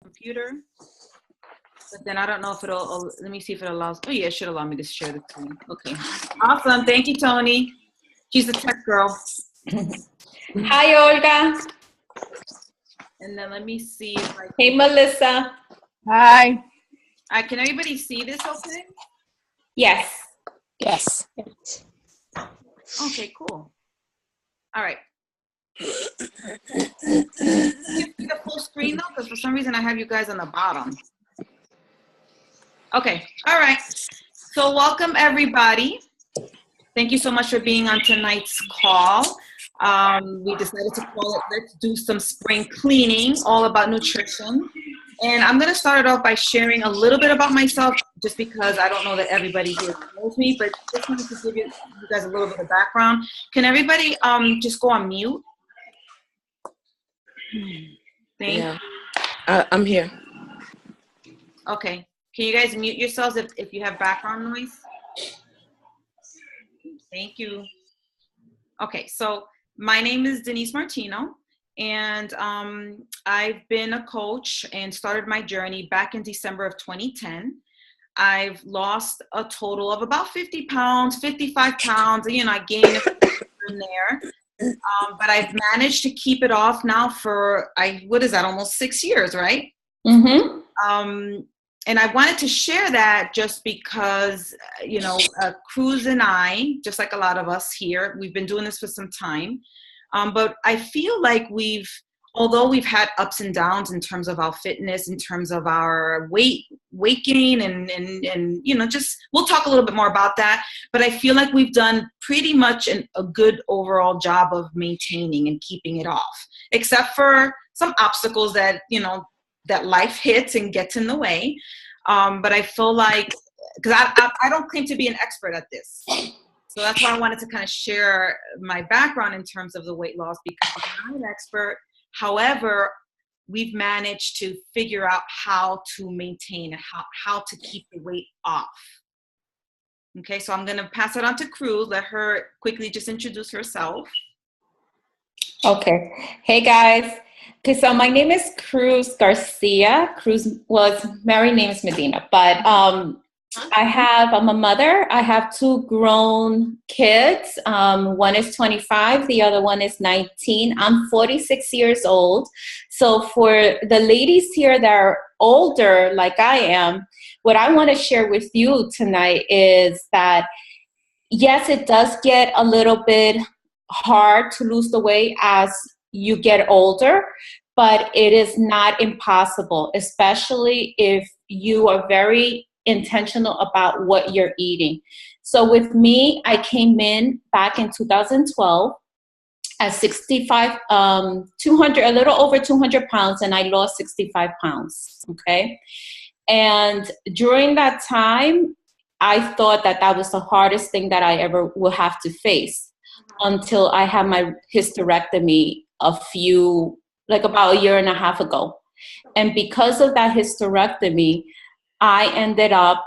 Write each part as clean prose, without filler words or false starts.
computer, but then I don't know if let me see if it allows, oh yeah, it should allow me to share the screen. Okay, awesome, thank you, Tony. She's the tech girl. Hi, Olga. And then let me see if I Hey, Melissa. Hi. can everybody see this okay? Yes. Yes. Okay, cool. All right. You see the full screen though, because for some reason I have you guys on the bottom. Okay, all right. So welcome everybody. Thank you so much for being on tonight's call. We decided to call it Let's Do Some Spring Cleaning, all about nutrition. And I'm gonna start it off by sharing a little bit about myself, just because I don't know that everybody here knows me, but just wanted to give you guys a little bit of background. Can everybody just go on mute? Thank you. I'm here. Okay. Can you guys mute yourselves if you have background noise? Thank you. Okay, so my name is Denise Martino, and I've been a coach and started my journey back in December of 2010. I've lost a total of about 50 pounds, 55 pounds. You know, I gained a few in there. But I've managed to keep it off now for, what is that, almost 6 years, right? Mm-hmm. And I wanted to share that just because, you know, Cruz and I, just like a lot of us here, we've been doing this for some time. But I feel like although we've had ups and downs in terms of our fitness, in terms of our weight gain, and you know, just we'll talk a little bit more about that. But I feel like we've done pretty much a good overall job of maintaining and keeping it off, except for some obstacles that, you know, that life hits and gets in the way. But I feel like, because I don't claim to be an expert at this. So that's why I wanted to kind of share my background in terms of the weight loss, because I'm not an expert. However, we've managed to figure out how to maintain and how to keep the weight off. Okay, so I'm going to pass it on to Cruz. Let her quickly just introduce herself. Okay. Hey, guys. Okay, so my name is Cruz Garcia. Cruz was married name is Medina, but I'm a mother. I have two grown kids. One is 25, the other one is 19. I'm 46 years old. So for the ladies here that are older, like I am, what I want to share with you tonight is that, yes, it does get a little bit hard to lose the weight as you get older, but it is not impossible, especially if you are very intentional about what you're eating. So with me, I came in back in 2012 at 65, 200, a little over 200 pounds, and I lost 65 pounds, okay? And during that time, I thought that that was the hardest thing that I ever will have to face until I had my hysterectomy about a year and a half ago. And because of that hysterectomy, I ended up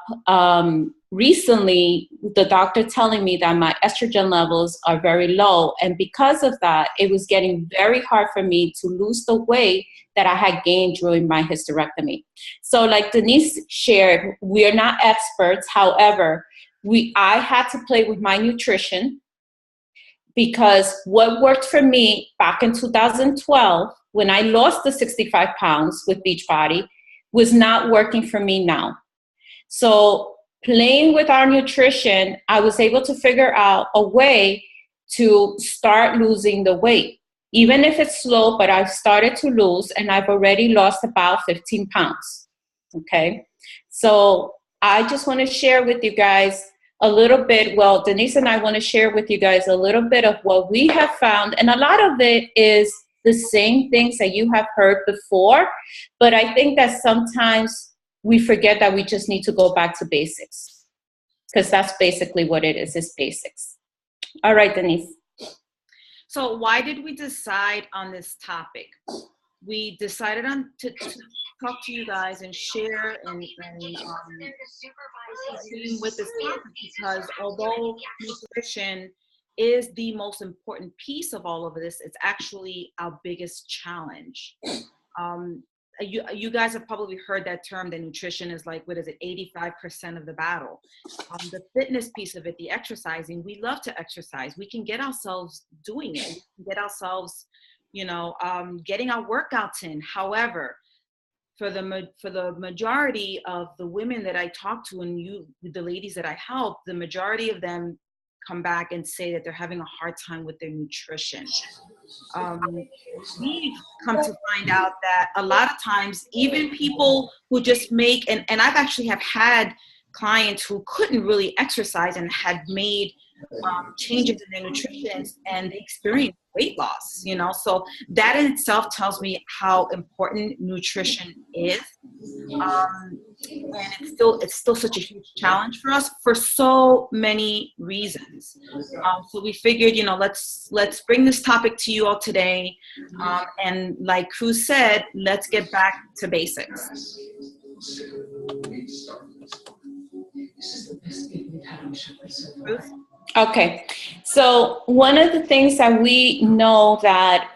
recently, the doctor telling me that my estrogen levels are very low. And because of that, it was getting very hard for me to lose the weight that I had gained during my hysterectomy. So like Denise shared, we're not experts. However, I had to play with my nutrition, because what worked for me back in 2012, when I lost the 65 pounds with Beachbody, was not working for me now. So playing with our nutrition, I was able to figure out a way to start losing the weight. Even if it's slow, but I've started to lose, and I've already lost about 15 pounds, okay? So I just want to share with you guys a little bit. Well, Denise and I want to share with you guys a little bit of what we have found. And a lot of it is the same things that you have heard before. But I think that sometimes we forget that we just need to go back to basics, because that's basically what it is basics. All right, Denise. So why did we decide on this topic? We decided to talk to you guys and share and with this topic, because although nutrition is the most important piece of all of this, it's actually our biggest challenge. you guys have probably heard that term, that nutrition is like, what is it, 85% of the battle. The fitness piece of it, the exercising, we love to exercise. We can get ourselves doing it. We can get ourselves, getting our workouts in. However, for the majority of the women that I talk to, and the ladies that I help, the majority of them come back and say that they're having a hard time with their nutrition. We've come to find out that a lot of times, even people who just make, and I've actually have had clients who couldn't really exercise and had made changes in their nutrition, and they experienced weight loss, so that in itself tells me how important nutrition is. And it's still such a huge challenge for us for so many reasons. So we figured, let's bring this topic to you all today. And like Cruz said, let's get back to basics. Cruz? Okay, so one of the things that we know that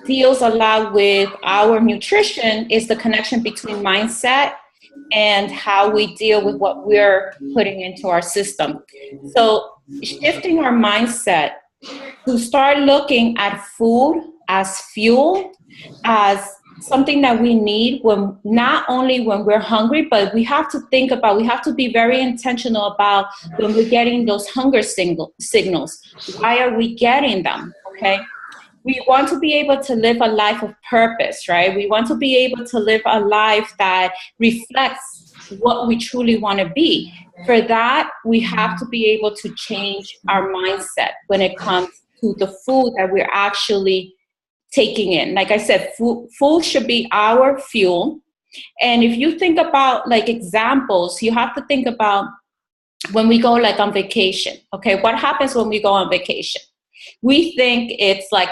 deals a lot with our nutrition is the connection between mindset and how we deal with what we're putting into our system. So shifting our mindset to start looking at food as fuel, as something that we need when not only when we're hungry, but we have to be very intentional about when we're getting those hunger signals. Why are we getting them? Okay. We want to be able to live a life of purpose, right? We want to be able to live a life that reflects what we truly want to be. For that, we have to be able to change our mindset when it comes to the food that we're actually taking in. Like I said, food should be our fuel. And if you think about like examples, you have to think about when we go like on vacation. Okay, what happens when we go on vacation? We think it's like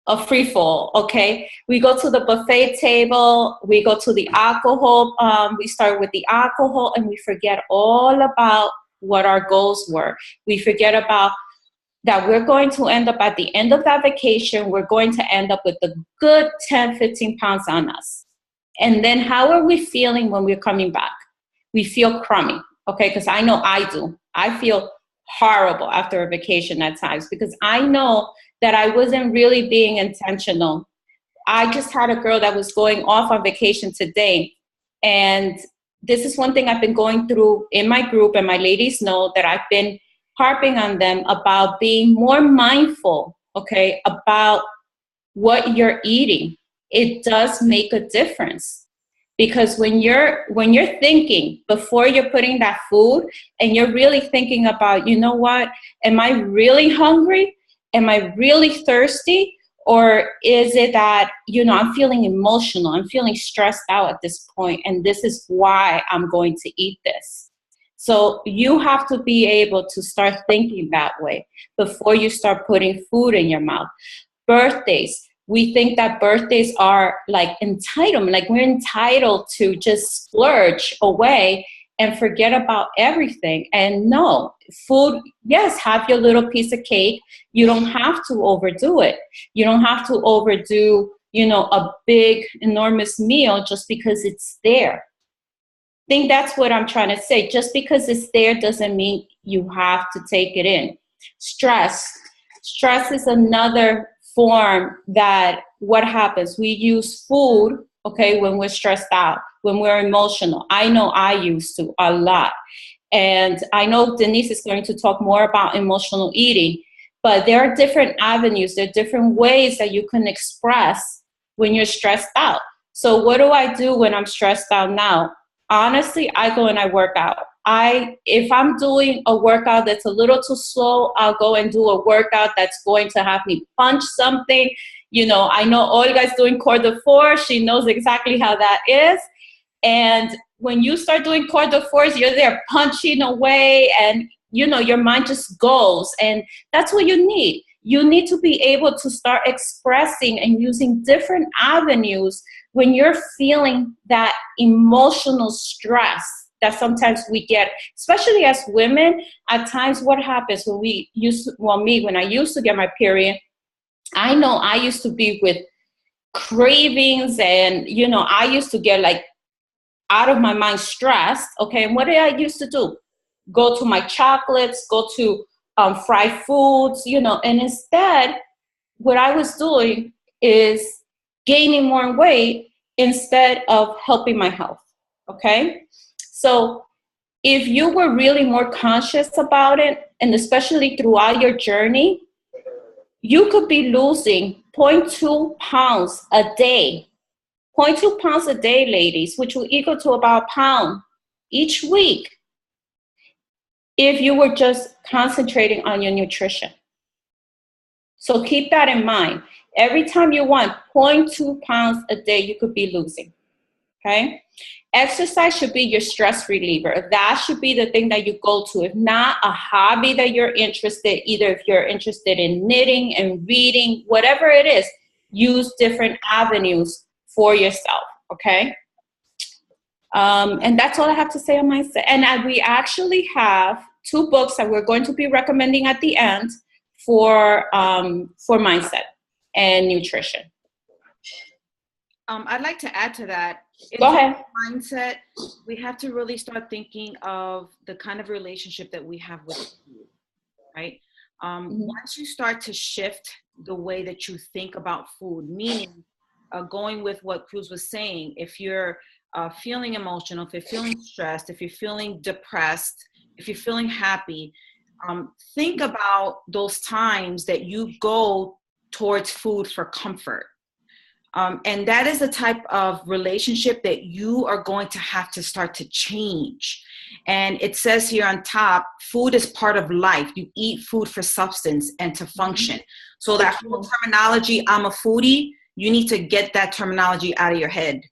a free fall. Okay, we go to the buffet table, we go to the alcohol, we start with the alcohol, and we forget all about what our goals were. We forget about that we're going to end up at the end of that vacation, we're going to end up with a good 10, 15 pounds on us. And then how are we feeling when we're coming back? We feel crummy, okay? Because I know I do. I feel horrible after a vacation at times because I know that I wasn't really being intentional. I just had a girl that was going off on vacation today. And this is one thing I've been going through in my group, and my ladies know that I've been harping on them about being more mindful, okay, about what you're eating. It does make a difference because when you're thinking before you're putting that food and you're really thinking about, you know what, am I really hungry? Am I really thirsty? Or is it that, I'm feeling emotional, I'm feeling stressed out at this point, and this is why I'm going to eat this. So you have to be able to start thinking that way before you start putting food in your mouth. Birthdays. We think that birthdays are like entitlement, like we're entitled to just splurge away and forget about everything. And no, food, yes, have your little piece of cake. You don't have to overdo it. You don't have to overdo, a big, enormous meal just because it's there. I think that's what I'm trying to say. Just because it's there doesn't mean you have to take it in. Stress is another form that what happens? We use food, okay, when we're stressed out, when we're emotional. I know I used to a lot. And I know Denise is going to talk more about emotional eating, but there are different avenues, there are different ways that you can express when you're stressed out. So what do I do when I'm stressed out now? Honestly, I go and I work out. If I'm doing a workout that's a little too slow, I'll go and do a workout that's going to have me punch something. I know Olga's doing corps de force. She knows exactly how that is. And when you start doing corps de force, you're there punching away and, your mind just goes. And that's what you need. You need to be able to start expressing and using different avenues when you're feeling that emotional stress that sometimes we get, especially as women. At times, what happens when when I used to get my period, I know I used to be with cravings, and I used to get like out of my mind stressed. Okay, and what did I used to do? Go to my chocolates, go to fried foods, and instead what I was doing is gaining more weight instead of helping my health. Okay, so if you were really more conscious about it, and especially throughout your journey, you could be losing zero point 0.2 pounds a day. 0.2 pounds a day, ladies, which will equal to about a pound each week if you were just concentrating on your nutrition. So keep that in mind. Every time you want 0.2 pounds a day, you could be losing, okay? Exercise should be your stress reliever. That should be the thing that you go to. If not, a hobby that you're interested, either if you're interested in knitting and reading, whatever it is, use different avenues for yourself, okay? And that's all I have to say on mindset. And we actually have 2 books that we're going to be recommending at the end for mindset and nutrition. I'd like to add to that. Go ahead. Mindset, we have to really start thinking of the kind of relationship that we have with food, right? Once you start to shift the way that you think about food, meaning going with what Cruz was saying, if you're feeling emotional, if you're feeling stressed, if you're feeling depressed, if you're feeling happy, think about those times that you go towards food for comfort. And that is the type of relationship that you are going to have to start to change. And it says here on top, food is part of life. You eat food for substance and to function. So that whole terminology, I'm a foodie, you need to get that terminology out of your head,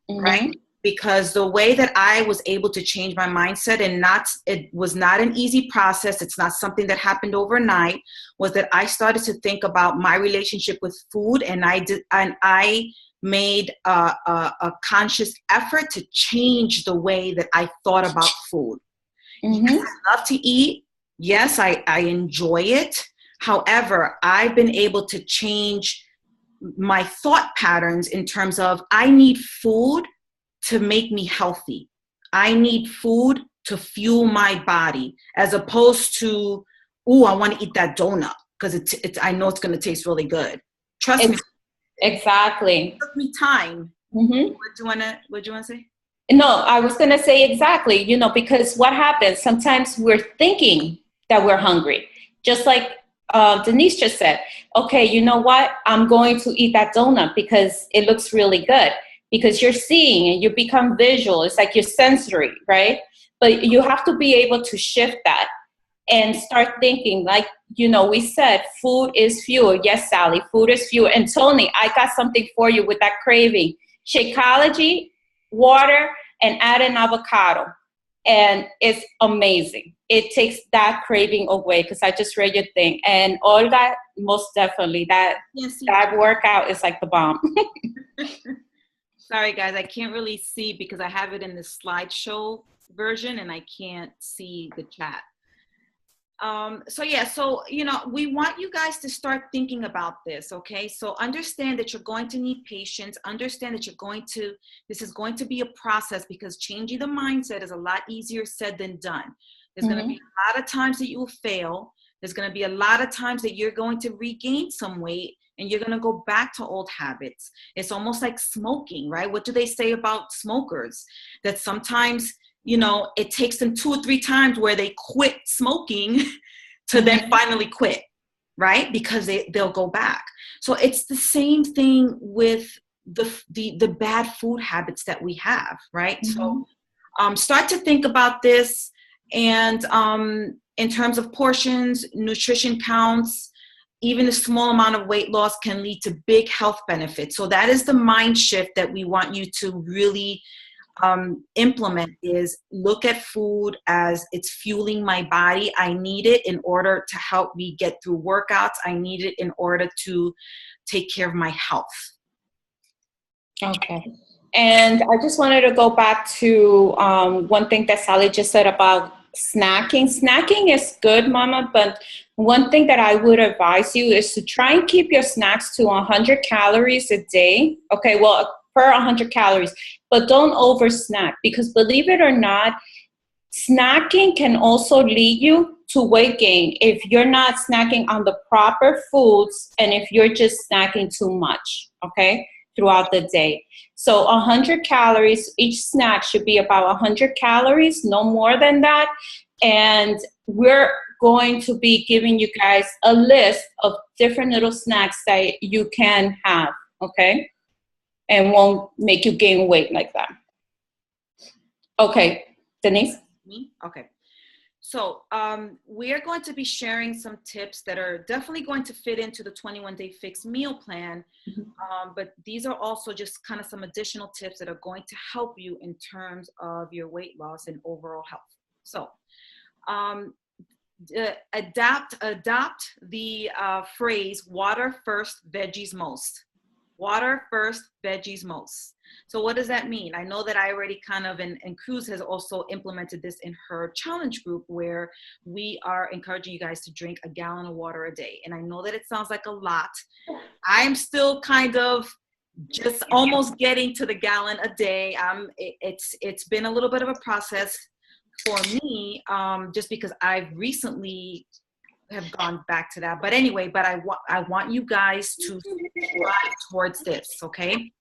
right? Because the way that I was able to change my mindset, and it was not an easy process, it's not something that happened overnight, was that I started to think about my relationship with food, and I made a conscious effort to change the way that I thought about food. Yes, I love to eat. Yes, I enjoy it. However, I've been able to change my thought patterns in terms of I need food to make me healthy. I need food to fuel my body, as opposed to, oh, I want to eat that donut because it's I know it's going to taste really good. Trust me. Exactly. It took me time. What do you want to say? No, I was going to say exactly, because what happens, sometimes we're thinking that we're hungry. Just like Denise just said, okay, you know what? I'm going to eat that donut because it looks really good. Because you're seeing and you become visual. It's like your sensory, right? But you have to be able to shift that and start thinking like, we said, food is fuel. Yes, Sally, food is fuel. And Tony, I got something for you with that craving. Shakeology, water, and add an avocado. And it's amazing. It takes that craving away, because I just read your thing. And Olga, most definitely, that workout is like the bomb. Sorry, guys, I can't really see because I have it in the slideshow version and I can't see the chat. So we want you guys to start thinking about this, okay? So understand that you're going to need patience. Understand that this is going to be a process, because changing the mindset is a lot easier said than done. There's going to be a lot of times that you will fail. There's going to be a lot of times that you're going to regain some weight, and you're going to go back to old habits. It's almost like smoking, right? What do they say about smokers? That sometimes, it takes them 2 or 3 times where they quit smoking to then finally quit, right? Because they'll go back. So it's the same thing with the bad food habits that we have, right? So start to think about this, and in terms of portions, nutrition counts, even a small amount of weight loss can lead to big health benefits. So that is the mind shift that we want you to really implement, is look at food as it's fueling my body. I need it in order to help me get through workouts. I need it in order to take care of my health. Okay. And I just wanted to go back to one thing that Sally just said about Snacking is good, Mama, but one thing that I would advise you is to try and keep your snacks to 100 calories a day. Okay, well, per 100 calories, but don't over snack, because believe it or not, snacking can also lead you to weight gain if you're not snacking on the proper foods and if you're just snacking too much, okay, throughout the day. So 100 calories, each snack should be about 100 calories, no more than that. And we're going to be giving you guys a list of different little snacks that you can have, okay? And won't make you gain weight like that. Okay, Denise? Me? Okay. So we're going to be sharing some tips that are definitely going to fit into the 21-day fix meal plan. But these are also just kind of some additional tips that are going to help you in terms of your weight loss and overall health. So adopt the phrase water first, veggies most. Water first, veggies most. So what does that mean? I know that I already kind of, and Cruz has also implemented this in her challenge group, where we are encouraging you guys to drink a gallon of water a day. And I know that it sounds like a lot. I'm still kind of just almost getting to the gallon a day. It's been a little bit of a process for me, just because I've recently have gone back to that. But anyway, I want you guys to strive towards this, okay?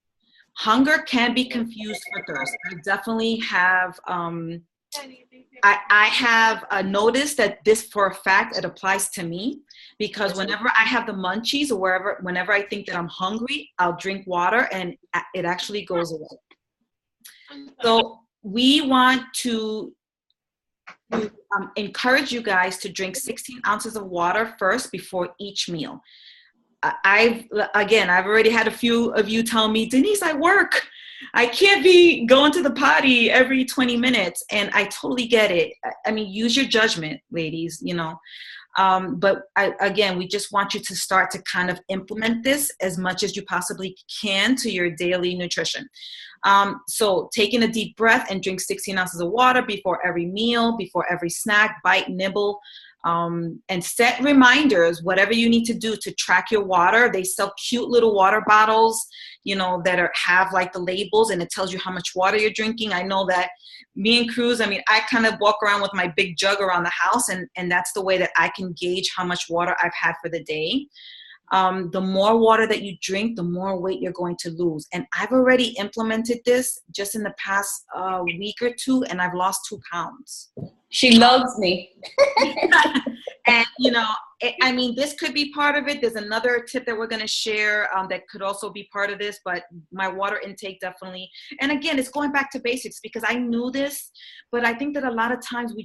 Hunger can be confused for thirst. I definitely have, I have noticed that this, for a fact, it applies to me, because whenever I have the munchies or whenever I think that I'm hungry, I'll drink water and it actually goes away. So we want to encourage you guys to drink 16 ounces of water first before each meal. I've already had a few of you tell me, Denise, I work. I can't be going to the potty every 20 minutes. And I totally get it. I mean, use your judgment, ladies, you know. But we just want you to start to kind of implement this as much as you possibly can to your daily nutrition. So taking a deep breath and drink 16 ounces of water before every meal, before every snack, bite, nibble, and set reminders, whatever you need to do to track your water. They sell cute little water bottles, you know, that have like the labels, and it tells you how much water you're drinking. I know that me and Cruz, I mean, I kind of walk around with my big jug around the house, and that's the way that I can gauge how much water I've had for the day. The more water that you drink, the more weight you're going to lose. And I've already implemented this just in the past week or two, and I've lost 2 pounds. She loves me. And, you know, I mean, this could be part of it. There's another tip that we're going to share that could also be part of this, but my water intake definitely. And again, it's going back to basics, because I knew this, but I think that a lot of times we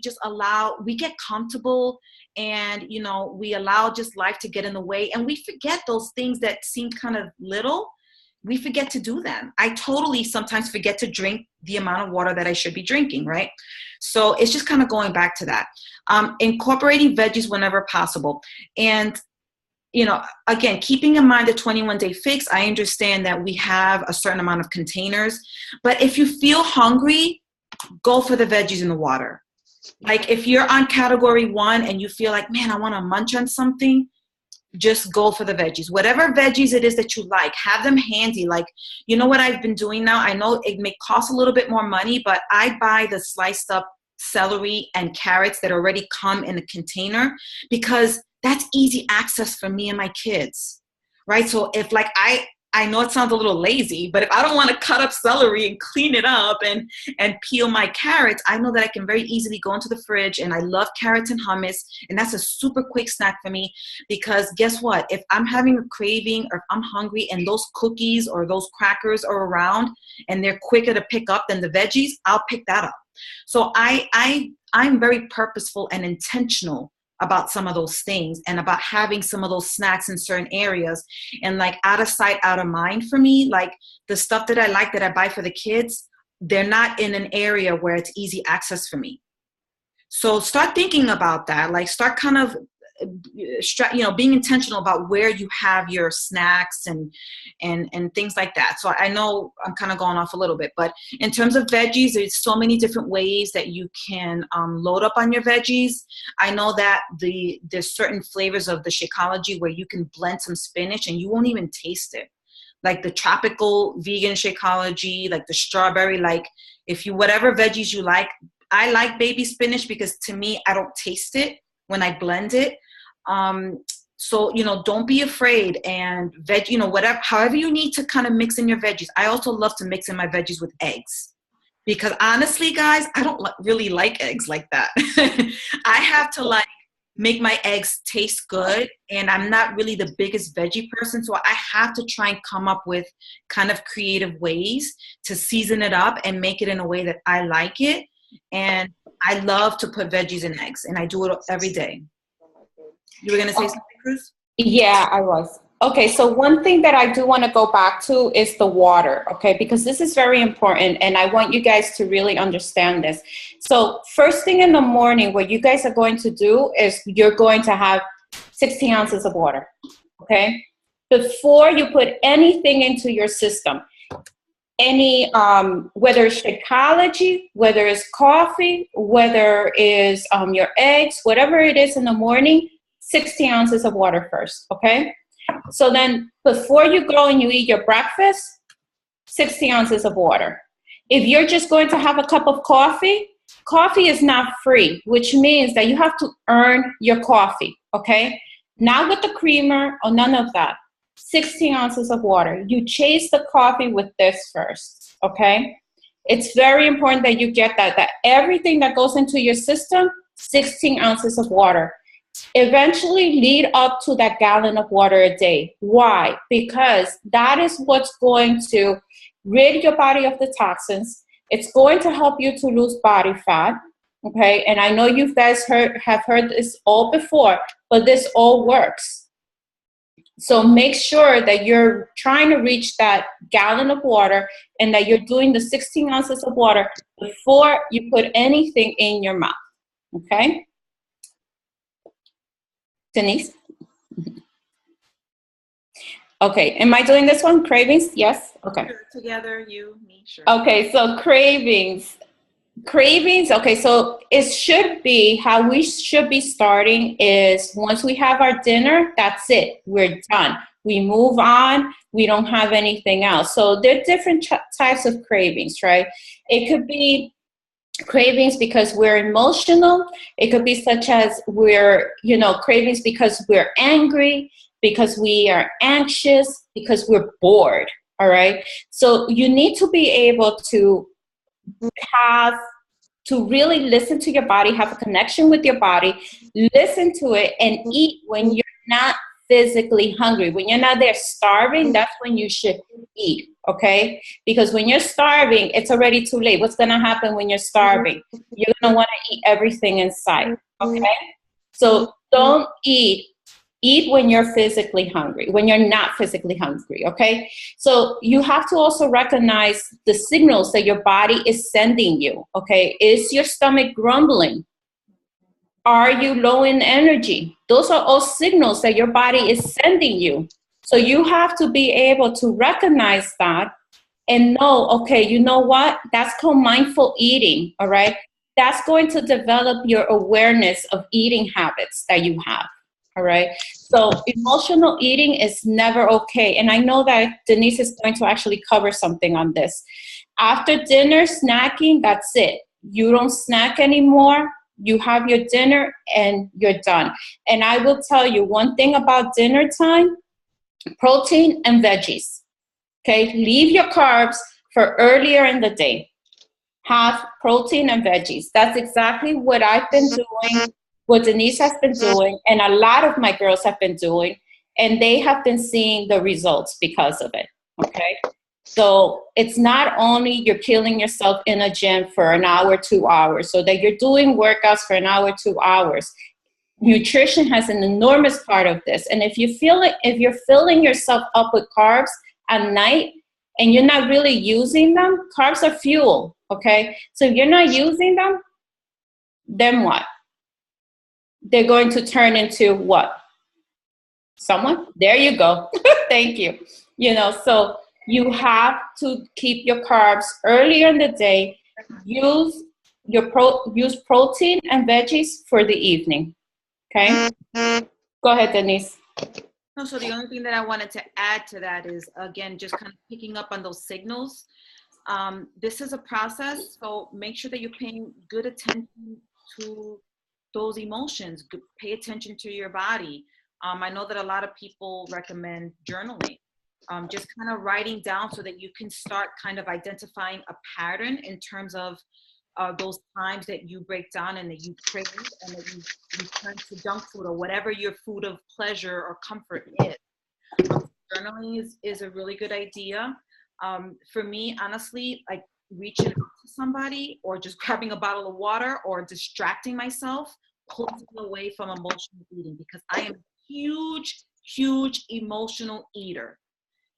get comfortable, and, you know, we allow just life to get in the way, and we forget those things that seem kind of little. We forget to do them. I totally sometimes forget to drink the amount of water that I should be drinking, right? So it's just kind of going back to that. Incorporating veggies whenever possible. And, you know, again, keeping in mind the 21-day fix, I understand that we have a certain amount of containers, but if you feel hungry, go for the veggies in the water. Like if you're on category 1 and you feel like, man, I want to munch on something, just go for the veggies. Whatever veggies it is that you like, have them handy. Like, you know what I've been doing now? I know it may cost a little bit more money, but I buy the sliced up celery and carrots that already come in a container, because that's easy access for me and my kids, right? So if like I know it sounds a little lazy, but if I don't want to cut up celery and clean it up and peel my carrots, I know that I can very easily go into the fridge, and I love carrots and hummus, and that's a super quick snack for me, because guess what? If I'm having a craving or if I'm hungry and those cookies or those crackers are around and they're quicker to pick up than the veggies, I'll pick that up. So I'm very purposeful and intentional about some of those things, and about having some of those snacks in certain areas, and like out of sight, out of mind for me. Like the stuff that I like that I buy for the kids, they're not in an area where it's easy access for me. So start thinking about that. Like start kind of being intentional about where you have your snacks and things like that. So I know I'm kind of going off a little bit, but in terms of veggies, there's so many different ways that you can load up on your veggies. I know that there's certain flavors of the Shakeology where you can blend some spinach and you won't even taste it. Like the tropical vegan Shakeology, like the strawberry, like whatever veggies you like. I like baby spinach because to me, I don't taste it when I blend it. So, don't be afraid, and whatever, however you need to kind of mix in your veggies. I also love to mix in my veggies with eggs because honestly, guys, I don't really like eggs like that. I have to make my eggs taste good, and I'm not really the biggest veggie person, so I have to try and come up with kind of creative ways to season it up and make it in a way that I like it. And I love to put veggies in eggs, and I do it every day. You were going to say something, Cruz? Yeah, I was. Okay, so one thing that I do want to go back to is the water, okay, because this is very important, and I want you guys to really understand this. So first thing in the morning, what you guys are going to do is you're going to have 16 ounces of water, okay, before you put anything into your system. Any, whether it's Shakeology, whether it's coffee, whether it's your eggs, whatever it is in the morning, 60 ounces of water first, okay? So then before you go and you eat your breakfast, 60 ounces of water. If you're just going to have a cup of coffee, coffee is not free, which means that you have to earn your coffee, okay? Not with the creamer or none of that. 16 ounces of water. You chase the coffee with this first, okay? It's very important that you get that everything that goes into your system, 16 ounces of water. Eventually lead up to that gallon of water a day. Why? Because that is what's going to rid your body of the toxins. It's going to help you to lose body fat, okay? And I know you guys have heard this all before, but this all works. So make sure that you're trying to reach that gallon of water and that you're doing the 16 ounces of water before you put anything in your mouth, okay? Denise? Okay, am I doing this one? Cravings? Yes? Okay. Together, you, me, sure. Okay, so cravings. Cravings, okay, so it should be, how we should be starting is once we have our dinner, that's it. We're done. We move on. We don't have anything else. So there are different types of cravings, right? It could be cravings because we're emotional. It could be such as we're, cravings because we're angry, because we are anxious, because we're bored, all right? So you need to be able to really listen to your body, have a connection with your body, listen to it, and eat when you're not physically hungry. When you're not there starving, that's when you should eat, okay? Because when you're starving, it's already too late. What's going to happen when you're starving? You're going to want to eat everything in sight, okay? So don't eat. Eat when you're physically hungry, when you're not physically hungry, okay? So you have to also recognize the signals that your body is sending you, okay? Is your stomach grumbling? Are you low in energy? Those are all signals that your body is sending you. So you have to be able to recognize that and know, okay, you know what? That's called mindful eating, all right? That's going to develop your awareness of eating habits that you have. All right. So emotional eating is never okay. And I know that Denise is going to actually cover something on this. After dinner, snacking, that's it. You don't snack anymore. You have your dinner and you're done. And I will tell you one thing about dinner time, protein and veggies. Okay. Leave your carbs for earlier in the day. Have protein and veggies. That's exactly what I've been doing, what Denise has been doing, and a lot of my girls have been doing, and they have been seeing the results because of it, okay? So it's not only you're killing yourself in a gym for an hour, 2 hours, so that you're doing workouts for an hour, 2 hours. Nutrition has an enormous part of this, and if you're filling yourself up with carbs at night and you're not really using them, carbs are fuel, okay? So if you're not using them, then what? they're going to turn into what? Someone? There you go. Thank you. So you have to keep your carbs earlier in the day. Use protein and veggies for the evening. Okay? Go ahead, Denise. No, so the only thing that I wanted to add to that is, again, just kind of picking up on those signals. This is a process, so make sure that you're paying good attention to those emotions. Pay attention to your body. I know that a lot of people recommend journaling, just kind of writing down so that you can start kind of identifying a pattern in terms of those times that you break down and that you crave and that you turn to junk food or whatever your food of pleasure or comfort is. Journaling is a really good idea. For me, honestly, like reaching out to somebody or just grabbing a bottle of water or distracting myself pulls me away from emotional eating, because I am a huge emotional eater.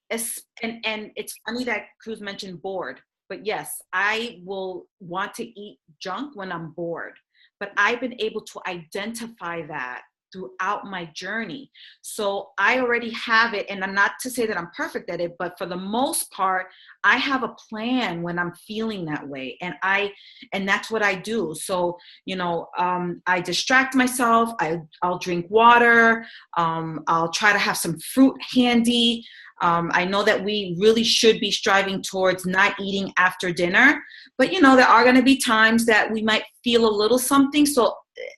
And it's funny that Cruz mentioned bored. But yes, I will want to eat junk when I'm bored. But I've been able to identify that throughout my journey. So I already have it. And I'm not to say that I'm perfect at it, but for the most part, I have a plan when I'm feeling that way. And that's what I do. So, I distract myself. I'll drink water. I'll try to have some fruit handy. I know that we really should be striving towards not eating after dinner, but there are going to be times that we might feel a little something. So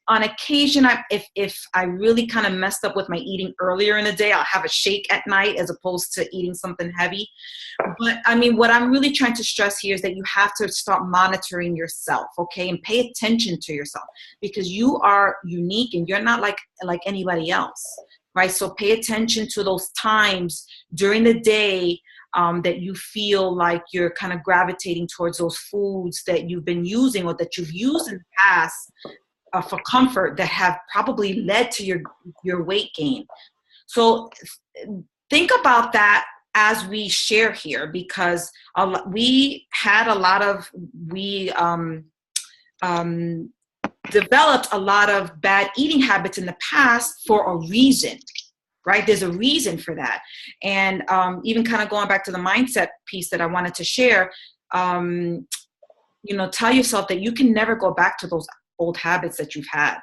on occasion, if I really kind of messed up with my eating earlier in the day, I'll have a shake at night as opposed to eating something heavy. But I mean, what I'm really trying to stress here is that you have to start monitoring yourself, okay, and pay attention to yourself, because you are unique and you're not like anybody else. Right, so pay attention to those times during the day that you feel like you're kind of gravitating towards those foods that you've been using or that you've used in the past for comfort that have probably led to your weight gain. So think about that as we share here, because we developed a lot of bad eating habits in the past for a reason, right? There's a reason for that. And even kind of going back to the mindset piece that I wanted to share, tell yourself that you can never go back to those old habits that you've had.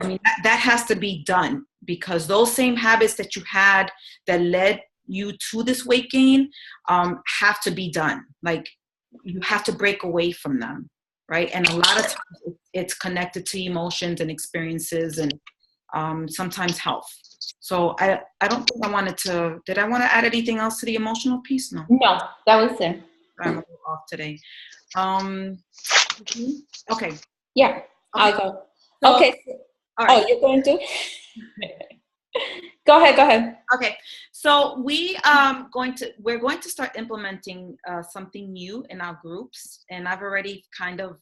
I mean, that has to be done, because those same habits that you had that led you to this weight gain have to be done. Like, you have to break away from them. Right. And a lot of times it's connected to emotions and experiences and sometimes health. So I don't think did I want to add anything else to the emotional piece? No, that was it. I'm a little off today. Okay. Yeah, okay. I'll go. So, okay. All right. Oh, you're going to? Go ahead. Okay, so we're going to start implementing something new in our groups, and I've already kind of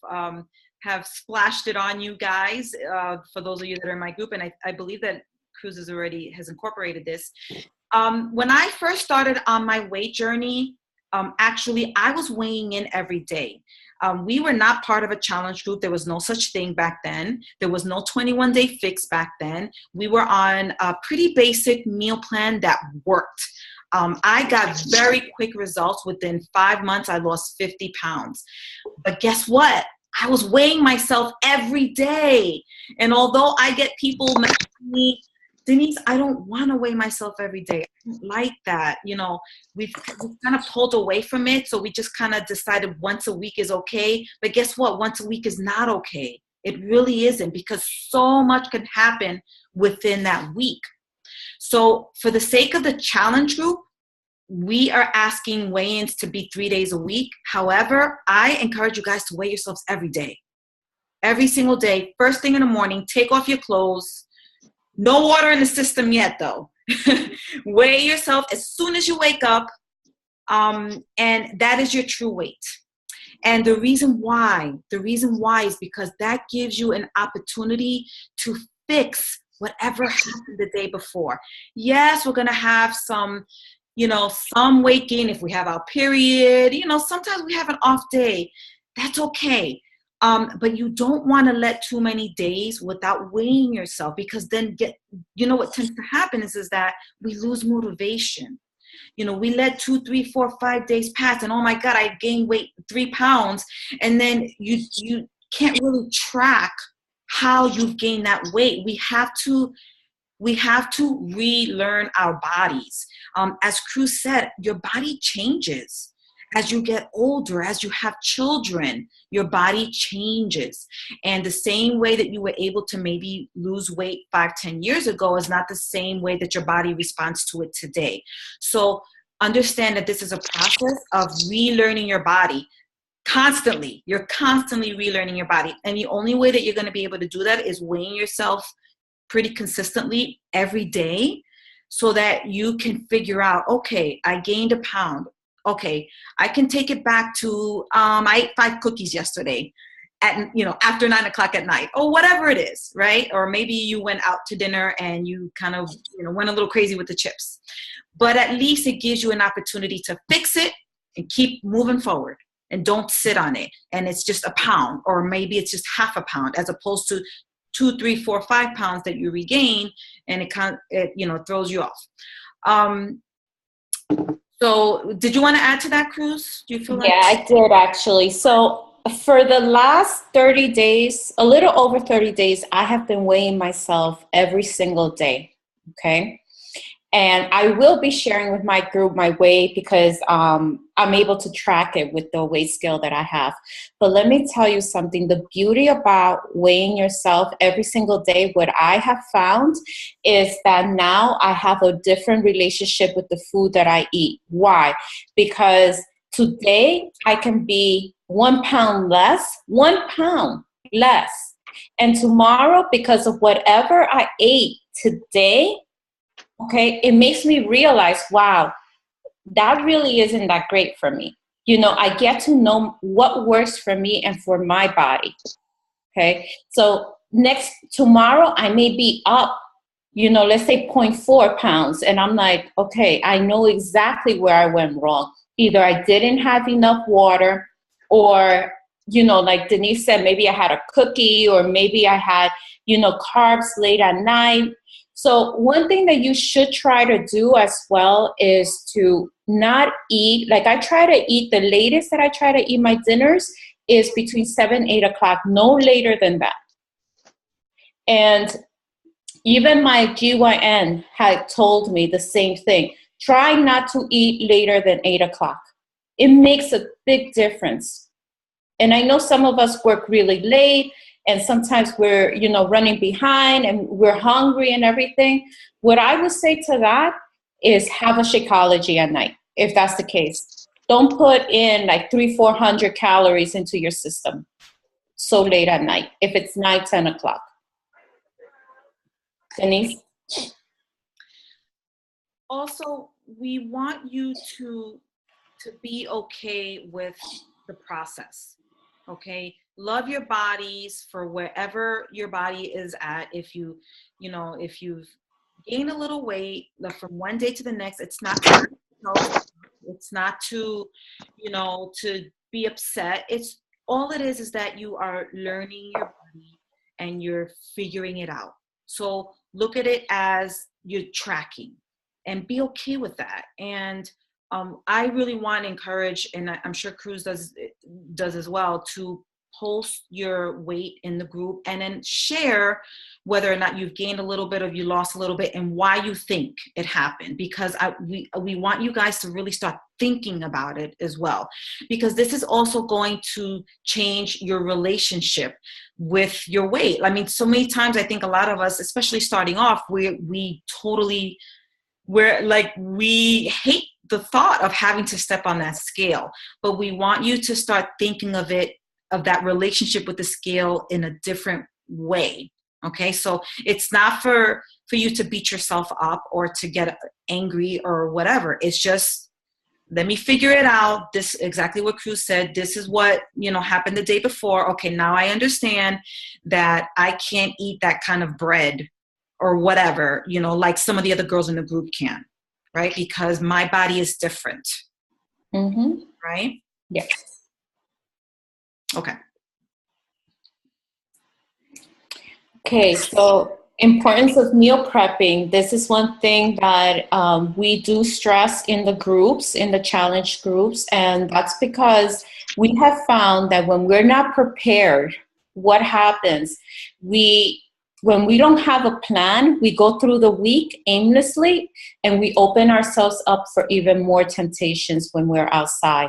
have splashed it on you guys for those of you that are in my group, and I believe that Cruz has incorporated this. When I first started on my weight journey, actually I was weighing in every day. We were not part of a challenge group. There was no such thing back then. There was no 21-day fix back then. We were on a pretty basic meal plan that worked. I got very quick results. Within 5 months, I lost 50 pounds. But guess what? I was weighing myself every day. And although I get people messaging me, Denise, I don't want to weigh myself every day. I don't like that. We've kind of pulled away from it. So we just kind of decided once a week is okay. But guess what? Once a week is not okay. It really isn't, because so much can happen within that week. So for the sake of the challenge group, we are asking weigh-ins to be 3 days a week. However, I encourage you guys to weigh yourselves every day. Every single day, first thing in the morning, take off your clothes. No water in the system yet, though. Weigh yourself as soon as you wake up, and that is your true weight. And the reason why is because that gives you an opportunity to fix whatever happened the day before. Yes, we're going to have some weight gain if we have our period. Sometimes we have an off day. That's okay. But you don't want to let too many days without weighing yourself, because then what tends to happen is that we lose motivation. We let 2, 3, 4, 5 days pass, and oh my God, I gained weight 3 pounds. And then you can't really track how you've gained that weight. We have to relearn our bodies. As Cruz said, your body changes. As you get older, as you have children, your body changes. And the same way that you were able to maybe lose weight 5, 10 years ago is not the same way that your body responds to it today. So understand that this is a process of relearning your body constantly. You're constantly relearning your body. And the only way that you're going to be able to do that is weighing yourself pretty consistently every day, so that you can figure out, okay, I gained a pound. Okay, I can take it back to, I ate 5 cookies yesterday at, after 9 o'clock at night, or whatever it is, right? Or maybe you went out to dinner and you kind of, went a little crazy with the chips. But at least it gives you an opportunity to fix it and keep moving forward, and don't sit on it. And it's just a pound, or maybe it's just half a pound, as opposed to 2, 3, 4, 5 pounds that you regain, and it throws you off. So did you want to add to that, Cruz? Do you feel like? Yeah, I did actually. So for the last 30 days, a little over 30 days, I have been weighing myself every single day. Okay. And I will be sharing with my group my weight, because I'm able to track it with the weight scale that I have. But let me tell you something. The beauty about weighing yourself every single day, what I have found is that now I have a different relationship with the food that I eat. Why? Because today I can be 1 pound less, 1 pound less. And tomorrow, because of whatever I ate today, okay, it makes me realize, wow, that really isn't that great for me. I get to know what works for me and for my body. Okay, so tomorrow I may be up, let's say 0.4 pounds. And I'm like, okay, I know exactly where I went wrong. Either I didn't have enough water, or, like Denise said, maybe I had a cookie, or maybe I had, carbs late at night. So one thing that you should try to do as well is to not eat, like I try to eat, the latest that I try to eat my dinners is between 7, 8 o'clock, no later than that. And even my GYN had told me the same thing. Try not to eat later than 8 o'clock. It makes a big difference. And I know some of us work really late, and sometimes we're, running behind and we're hungry and everything. What I would say to that is have a Shakeology at night, if that's the case. Don't put in like 300-400 calories into your system so late at night, if it's 9, 10 o'clock. Denise? Also, we want you to be okay with the process, okay? Love your bodies for wherever your body is at. If you've gained a little weight from one day to the next, it's not to be upset. It's all it is that you are learning your body and you're figuring it out. So look at it as you're tracking, and be okay with that. And I really want to encourage, and I'm sure Cruz does as well, to post your weight in the group, and then share whether or not you've gained a little bit or you lost a little bit, and why you think it happened. Because we want you guys to really start thinking about it as well, because this is also going to change your relationship with your weight. I mean, so many times I think a lot of us, especially starting off, we hate the thought of having to step on that scale. But we want you to start thinking of that relationship with the scale in a different way. Okay, so it's not for you to beat yourself up or to get angry or whatever. It's just, let me figure it out. This exactly what Cruz said. This is what happened the day before. Okay, now I understand that I can't eat that kind of bread or whatever, like some of the other girls in the group can, right? Because my body is different. Mm-hmm. Right? Yes. Okay. Okay, so importance of meal prepping. This is one thing that we do stress in the groups, in the challenge groups, and that's because we have found that when we're not prepared, what happens? When we don't have a plan, we go through the week aimlessly and we open ourselves up for even more temptations when we're outside.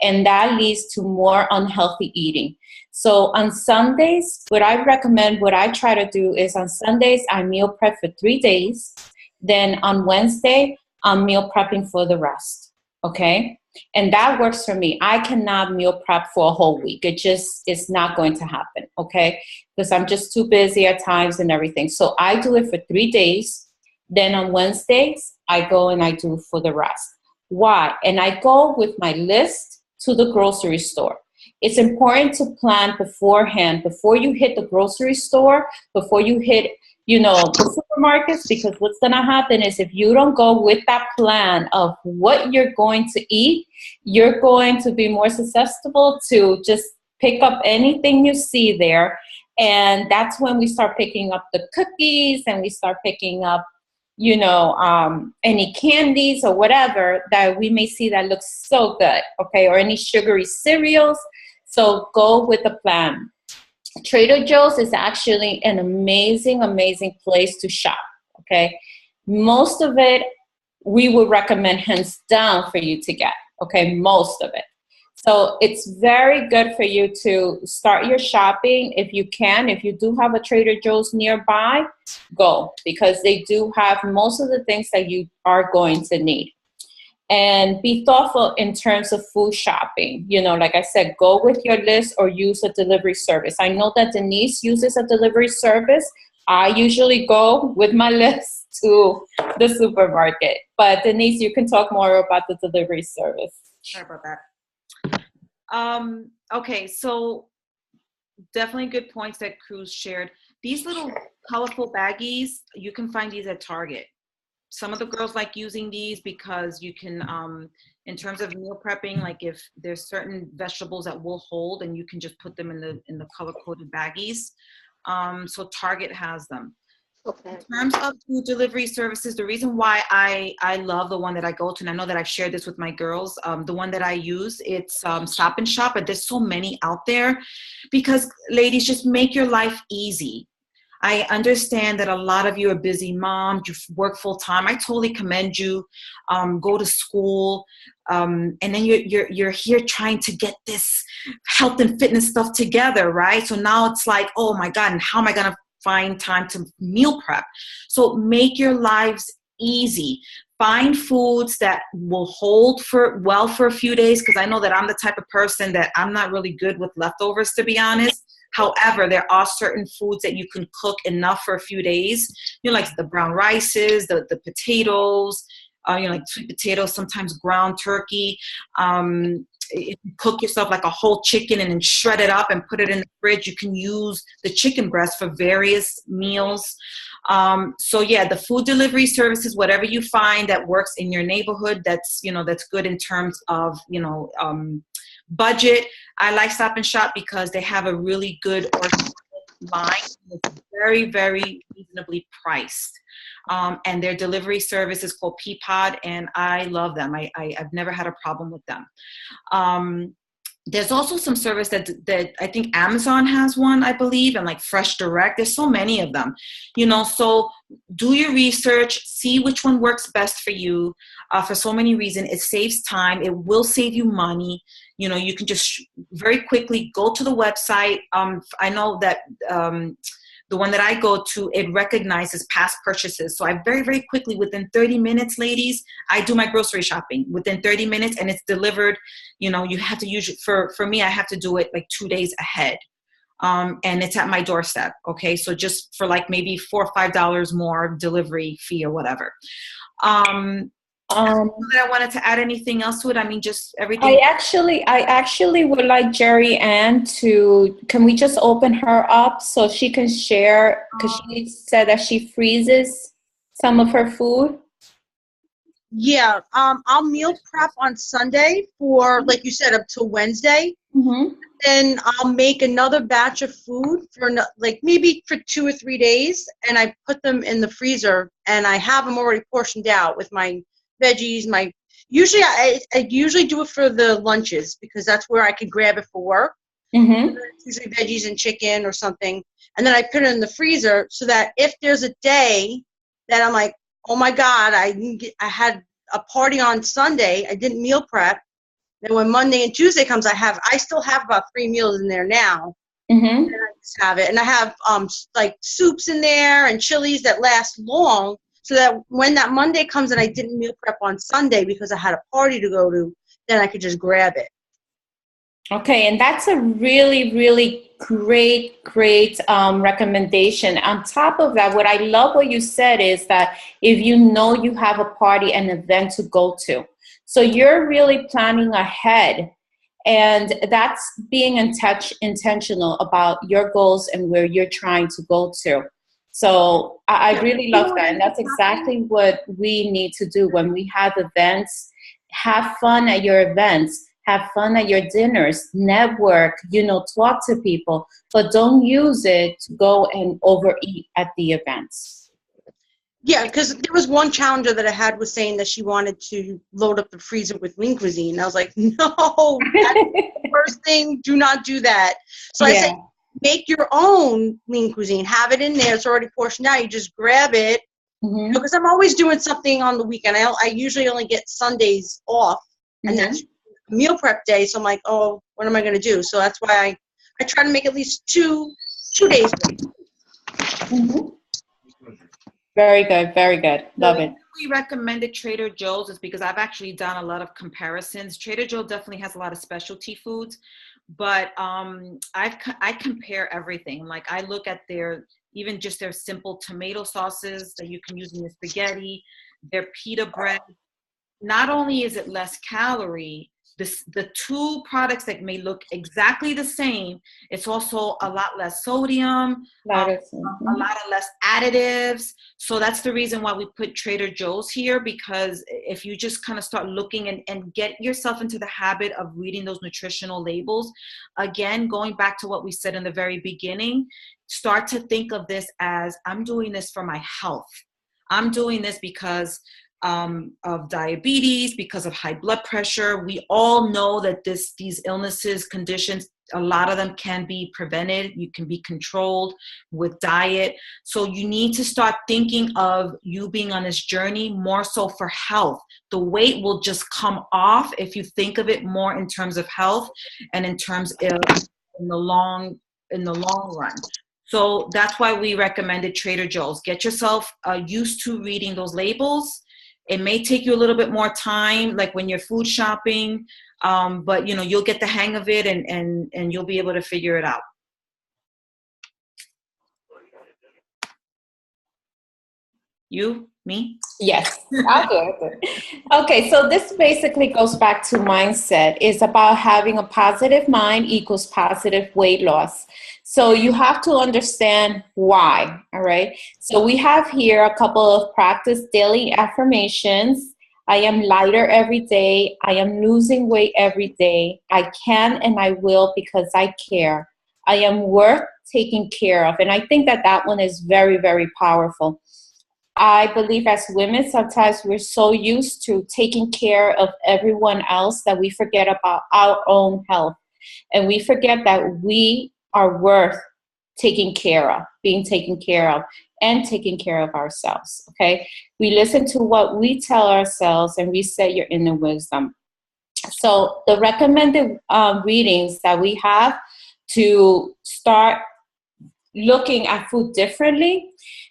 And that leads to more unhealthy eating. So on Sundays, what I recommend, what I try to do is on Sundays, I meal prep for 3 days. Then on Wednesday, I'm meal prepping for the rest. Okay? And that works for me. I cannot meal prep for a whole week. It just is not going to happen. Okay? Because I'm just too busy at times and everything. So I do it for 3 days. Then on Wednesdays, I go and I do for the rest. Why? And I go with my list to the grocery store. It's important to plan beforehand, before you hit the grocery store, before you hit, the supermarkets, because what's going to happen is if you don't go with that plan of what you're going to eat, you're going to be more susceptible to just pick up anything you see there. And that's when we start picking up the cookies and we start picking up, any candies or whatever that we may see that looks so good, okay, or any sugary cereals. So go with a plan. Trader Joe's is actually an amazing, amazing place to shop, okay? Most of it, we would recommend hands down for you to get, okay? Most of it. So it's very good for you to start your shopping if you can. If you do have a Trader Joe's nearby, go, because they do have most of the things that you are going to need. And be thoughtful in terms of food shopping. Like I said, go with your list or use a delivery service. I know that Denise uses a delivery service. I usually go with my list to the supermarket. But Denise, you can talk more about the delivery service. Sorry about that. Okay, so definitely good points that Cruz shared. These little colorful baggies, you can find these at Target. Some of the girls like using these because you can, in terms of meal prepping, like if there's certain vegetables that will hold, and you can just put them in the color-coded baggies. So Target has them. Okay. In terms of food delivery services, the reason why I love the one that I go to, and I know that I've shared this with my girls, the one that I use, it's Stop and Shop, but there's so many out there, because ladies, just make your life easy. I understand that a lot of you are busy moms, you work full time. I totally commend you. Go to school, and then you're here trying to get this health and fitness stuff together, right? So now it's like, oh my God, and how am I gonna find time to meal prep? So make your lives easy. Find foods that will hold for a few days, because I know that I'm the type of person that I'm not really good with leftovers, to be honest. However, there are certain foods that you can cook enough for a few days. Like the brown rices, the potatoes, like sweet potatoes, sometimes ground turkey. If you cook yourself like a whole chicken and then shred it up and put it in the fridge, you can use the chicken breast for various meals. So yeah, the food delivery services, whatever you find that works in your neighborhood, that's good in terms of, budget. I like Stop and Shop because they have a really good organic line. It's very, very reasonably priced. And their delivery service is called Peapod, and I love them. I've never had a problem with them. There's also some service that I think Amazon has one, I believe, and like Fresh Direct. There's so many of them, so do your research, see which one works best for you. For so many reasons, it saves time. It will save you money. You can just very quickly go to the website. I know that the one that I go to, it recognizes past purchases. So I very, very quickly, within 30 minutes, ladies, I do my grocery shopping within 30 minutes, and it's delivered. You have to use it for me, I have to do it like 2 days ahead. And it's at my doorstep. Okay. So just for like maybe $4 or $5 more delivery fee or whatever. I wanted to add anything else to it. I mean, just everything. I actually would like Jerry Ann can we just open her up so she can share, because she said that she freezes some of her food. Yeah, I'll meal prep on Sunday for, like you said, up to Wednesday. Mm-hmm. Then I'll make another batch of food for like maybe for 2 or 3 days, and I put them in the freezer, and I have them already portioned out with my veggies. Usually I usually do it for the lunches because that's where I could grab it for work. Mm-hmm. It's usually veggies and chicken or something, and then I put it in the freezer so that if there's a day that I'm like, oh my God, I had a party on Sunday, I didn't meal prep. Then when Monday and Tuesday comes, I still have about 3 meals in there now. Mm-hmm. And I just have it, and I have like soups in there and chilies that last long, so that when that Monday comes and I didn't meal prep on Sunday because I had a party to go to, then I could just grab it. Okay, and that's a really, really great recommendation. On top of that, what I love what you said is that if you know you have a party, an event to go to, so you're really planning ahead, and that's being intentional about your goals and where you're trying to go to. So I really love that, and that's exactly what we need to do when we have events. Have fun at your events. Have fun at your dinners, network, talk to people, but don't use it to go and overeat at the events. Yeah, because there was one challenger that I had was saying that she wanted to load up the freezer with Lean Cuisine. I was like, no, that's the first thing. Do not do that. So I said, make your own Lean Cuisine. Have it in there. It's already portioned out. You just grab it. Mm-hmm. Because I'm always doing something on the weekend. I usually only get Sundays off, and that's meal prep day. So I'm like, oh, what am I going to do? So that's why I try to make at least two days. Mm-hmm. Very good. Very good. Love it. We recommended Trader Joe's is because I've actually done a lot of comparisons. Trader Joe definitely has a lot of specialty foods, but I compare everything. Like I look at even just their simple tomato sauces that you can use in your spaghetti, their pita bread. Not only is it less calorie, the two products that may look exactly the same, it's also a lot less sodium, a lot of less additives. So that's the reason why we put Trader Joe's here, because if you just kind of start looking and get yourself into the habit of reading those nutritional labels, again, going back to what we said in the very beginning, start to think of this as, I'm doing this for my health. I'm doing this because of diabetes, because of high blood pressure. We all know that these illnesses, conditions, a lot of them can be prevented. You can be controlled with diet. So you need to start thinking of you being on this journey more so for health. The weight will just come off if you think of it more in terms of health and in terms of in the long run. So that's why we recommended Trader Joe's. Get yourself used to reading those labels. It may take you a little bit more time, like when you're food shopping, but you'll get the hang of it and you'll be able to figure it out. You? Me? Yes, I'll do it. Okay, so this basically goes back to mindset. It's about having a positive mind equals positive weight loss. So you have to understand why, all right? So we have here a couple of practice daily affirmations. I am lighter every day. I am losing weight every day. I can and I will because I care. I am worth taking care of. And I think that one is very, very powerful. I believe as women, sometimes we're so used to taking care of everyone else that we forget about our own health. And we forget that we are worth taking care of, being taken care of, and taking care of ourselves, okay? We listen to what we tell ourselves and reset your inner wisdom. So the recommended readings that we have to start looking at food differently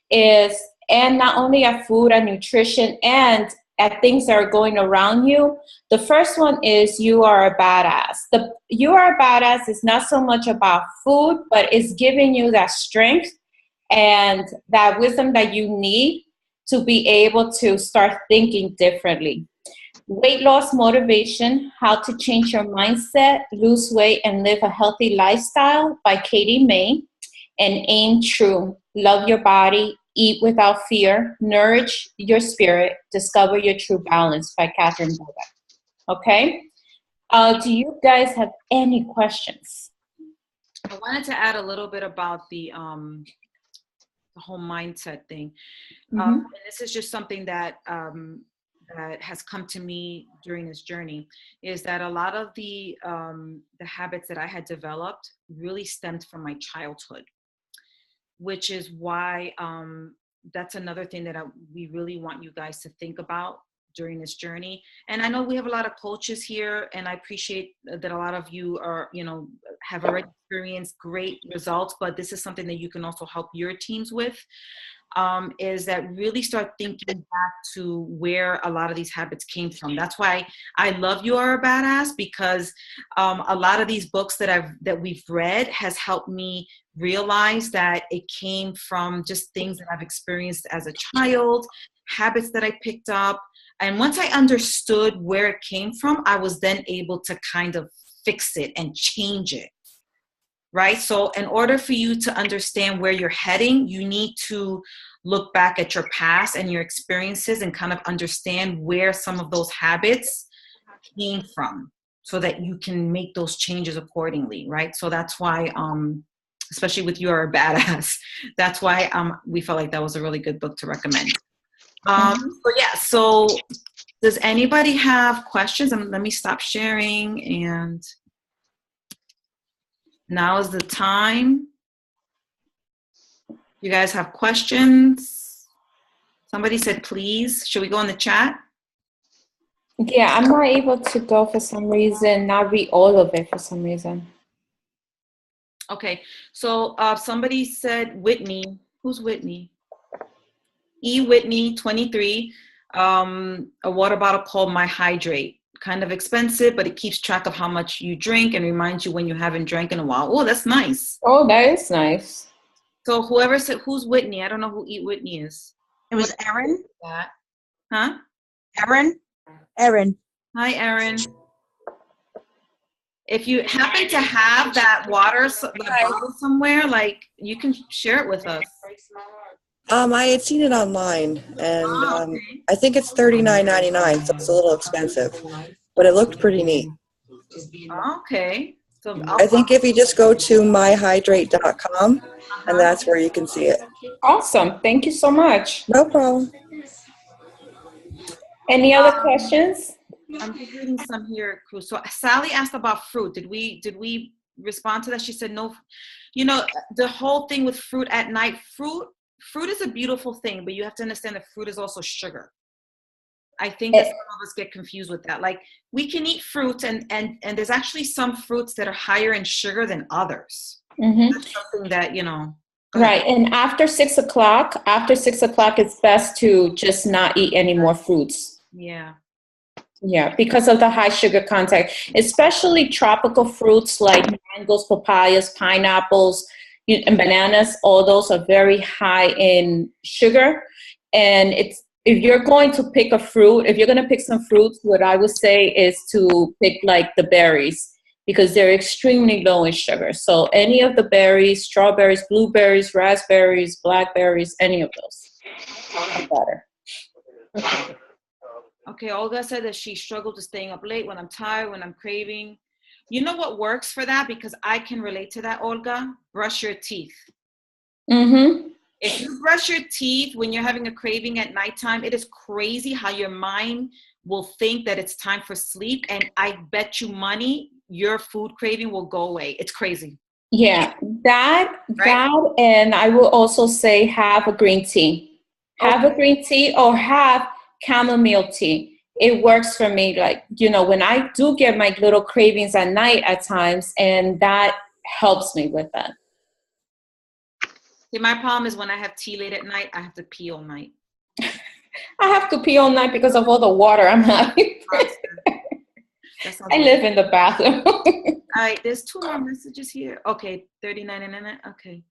is, and not only at food and nutrition and at things that are going around you. The first one is you are a badass. The you are a badass is not so much about food, but it's giving you that strength and that wisdom that you need to be able to start thinking differently. Weight loss motivation, how to change your mindset, lose weight, and live a healthy lifestyle by Katie May. And Aim True, love your body, eat without fear, nourish your spirit, discover your true balance by Catherine Bogart. Okay? Do you guys have any questions? I wanted to add a little bit about the whole mindset thing. And this is just something that that has come to me during this journey, is that a lot of the habits that I had developed really stemmed from my childhood, which is why that's another thing that we really want you guys to think about during this journey. And I know we have a lot of coaches here, and I appreciate that a lot of you are, have already experienced great results, but this is something that you can also help your teams with, is that really start thinking back to where a lot of these habits came from. That's why I love You Are a Badass, because a lot of these books that we've read has helped me realize that it came from just things that I've experienced as a child, habits that I picked up. And once I understood where it came from, I was then able to kind of fix it and change it, right? So in order for you to understand where you're heading, you need to look back at your past and your experiences and kind of understand where some of those habits came from, so that you can make those changes accordingly, right? So that's why, especially with You Are a Badass, that's why we felt like that was a really good book to recommend. So does anybody have questions? Let me stop sharing, and now is the time. You guys have questions? Somebody said please. Should we go in the chat? Yeah, I'm not able to go for some reason, not read all of it for some reason. Okay, so somebody said Whitney. Who's Whitney? E. Whitney, 23, a water bottle called My Hydrate. Kind of expensive, but it keeps track of how much you drink and reminds you when you haven't drank in a while. Oh, that's nice. Oh, that is nice. So whoever said, who's Whitney? I don't know who E. Whitney is. It was Erin. Huh? Erin. Hi, Erin. If you happen to have that water bottle somewhere, like, you can share it with us. I had seen it online, and I think it's $39.99, so it's a little expensive, but it looked pretty neat. Okay. So I think if you just go to myhydrate.com, and that's where you can see it. Awesome. Thank you so much. No problem. Any other questions? I'm just reading some here, Cruz. So Sally asked about fruit. Did we respond to that? She said no. The whole thing with fruit at night, fruit is a beautiful thing, but you have to understand that fruit is also sugar. I think that some of us get confused with that. Like, we can eat fruits, and there's actually some fruits that are higher in sugar than others. That's something that, Right. And after 6 o'clock, it's best to just not eat any more fruits. Yeah. Yeah, because of the high sugar content, especially tropical fruits like mangoes, papayas, pineapples, and bananas. All those are very high in sugar. And if you're going to pick some fruits, what I would say is to pick like the berries, because they're extremely low in sugar. So any of the berries, strawberries, blueberries, raspberries, blackberries, any of those are better. Okay, Olga said that she struggled to staying up late when I'm tired, when I'm craving. You know what works for that? Because I can relate to that, Olga. Brush your teeth. If you brush your teeth when you're having a craving at nighttime, it is crazy how your mind will think that it's time for sleep. And I bet you money your food craving will go away. It's crazy. Yeah, that, and I will also say have a green tea. Have a green tea, or have chamomile tea. It works for me. Like, when I do get my little cravings at night at times, and that helps me with that. See, my problem is when I have tea late at night, I have to pee all night. I have to pee all night because of all the water I'm having. I live in the bathroom. All right, there's 2 more messages here. Okay, 39. Okay.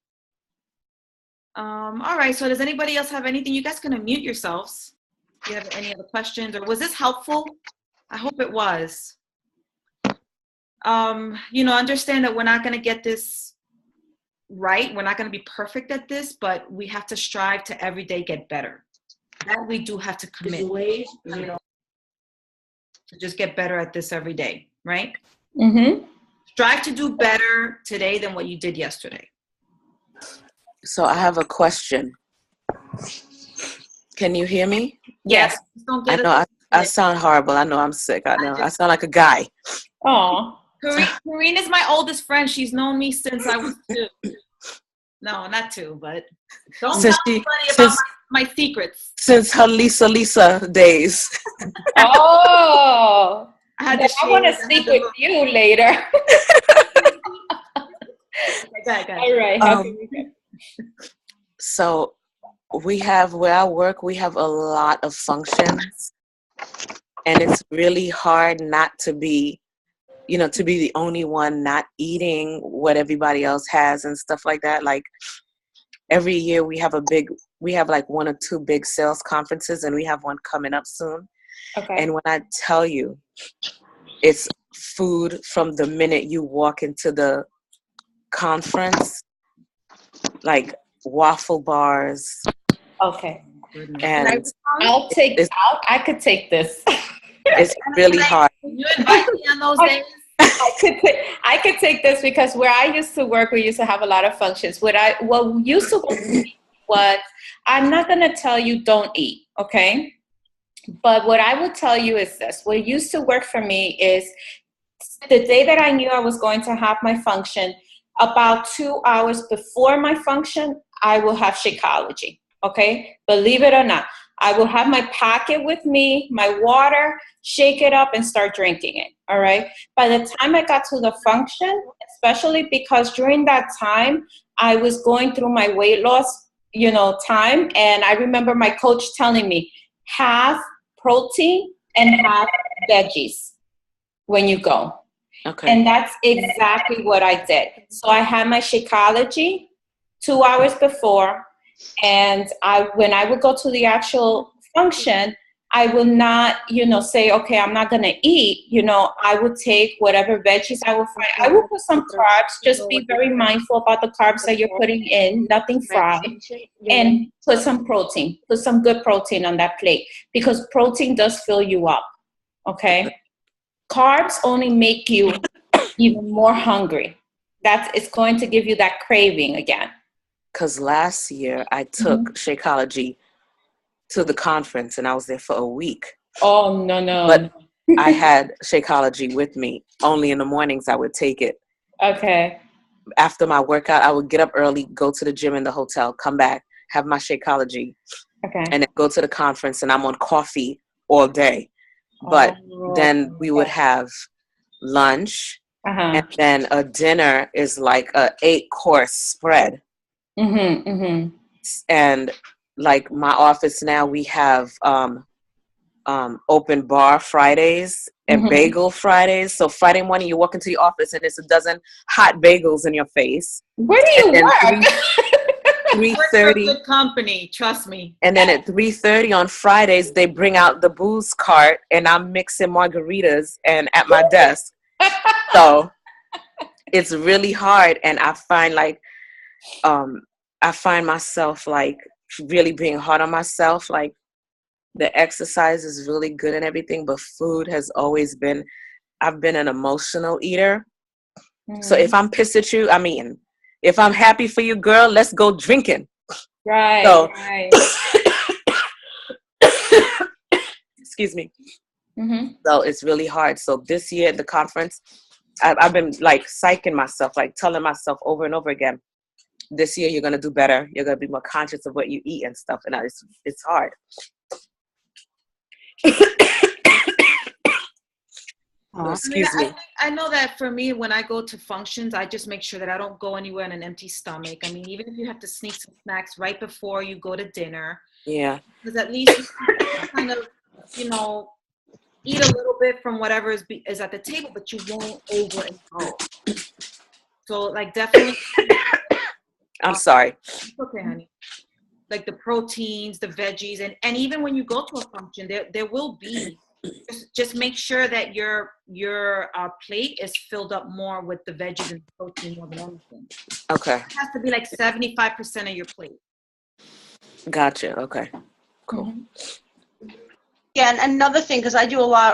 All right, so does anybody else have anything? You guys can unmute yourselves. Do you have any other questions, or was this helpful? I hope it was. Understand that we're not going to get this right. We're not going to be perfect at this, but we have to strive to every day get better. That we do have to commit. to just get better at this every day, right? Mm-hmm. Strive to do better today than what you did yesterday. So I have a question. Can you hear me? Yes. Don't I get know I sound horrible. I know I'm sick. I know. I sound like a guy. Oh. Corrine is my oldest friend. She's known me since I was 2. No, not 2, but don't tell anybody about my secrets. Since her Lisa days. Oh. I want to speak with you later. All right. So we have, where I work, we have a lot of functions. And it's really hard not to be, to be the only one not eating what everybody else has and stuff like that. Like every year we have like 1 or 2 big sales conferences, and we have one coming up soon. Okay. And when I tell you, it's food from the minute you walk into the conference, like waffle bars. Okay. And I could take this. It's really hard. You invite me on those days? I could take this because where I used to work, we used to have a lot of functions. What used to work was, I'm not going to tell you don't eat, okay? But what I would tell you is this. What used to work for me is the day that I knew I was going to have my function, about 2 hours before my function, I will have Shakeology, okay? Believe it or not. I will have my packet with me, my water, shake it up, and start drinking it, all right? By the time I got to the function, especially because during that time, I was going through my weight loss, time, and I remember my coach telling me, have protein and have veggies when you go. Okay. And that's exactly what I did. So I had my Shakeology 2 hours before, and when I would go to the actual function, I would not, say, okay, I'm not going to eat. I would take whatever veggies I would find. I would put some carbs. Just be very mindful about the carbs that you're putting in, nothing fried, and put some protein. Put some good protein on that plate, because protein does fill you up, okay? Carbs only make you even more hungry. It's going to give you that craving again. Because last year I took Shakeology to the conference, and I was there for a week. Oh, no. But I had Shakeology with me. Only in the mornings I would take it. Okay. After my workout, I would get up early, go to the gym in the hotel, come back, have my Shakeology, and then go to the conference, and I'm on coffee all day. But then we would have lunch, and then a dinner is like a 8-course spread. And like my office now, we have open bar Fridays and bagel Fridays. So Friday morning you walk into the office and there's a dozen hot bagels in your face. Where do you work? 3:30. Good company, trust me. And then at 3:30 on Fridays they bring out the booze cart, and I'm mixing margaritas and at my desk. So it's really hard, and I find myself like really being hard on myself. Like the exercise is really good and everything, but food has always been, I've been an emotional eater. So if I'm pissed at you, I'm eating. If I'm happy for you, girl, let's go drinking. Right. So, right. excuse me. So it's really hard. So this year at the conference, I've been like psyching myself, like telling myself over and over again, this year you're going to do better. You're going to be more conscious of what you eat and stuff. And it's hard. Excuse me. I know that for me, when I go to functions, I just make sure that I don't go anywhere on an empty stomach. I mean, even if you have to sneak some snacks right before you go to dinner. Yeah. Because at least you kind of, eat a little bit from whatever is at the table, but you won't overindulge. So, like, definitely. I'm sorry. Okay, honey. Like the proteins, the veggies, and even when you go to a function, there will be. Just make sure that your plate is filled up more with the veggies and protein more than anything. Okay. It has to be like 75% of your plate. Gotcha. Okay. Cool. Yeah, and another thing, because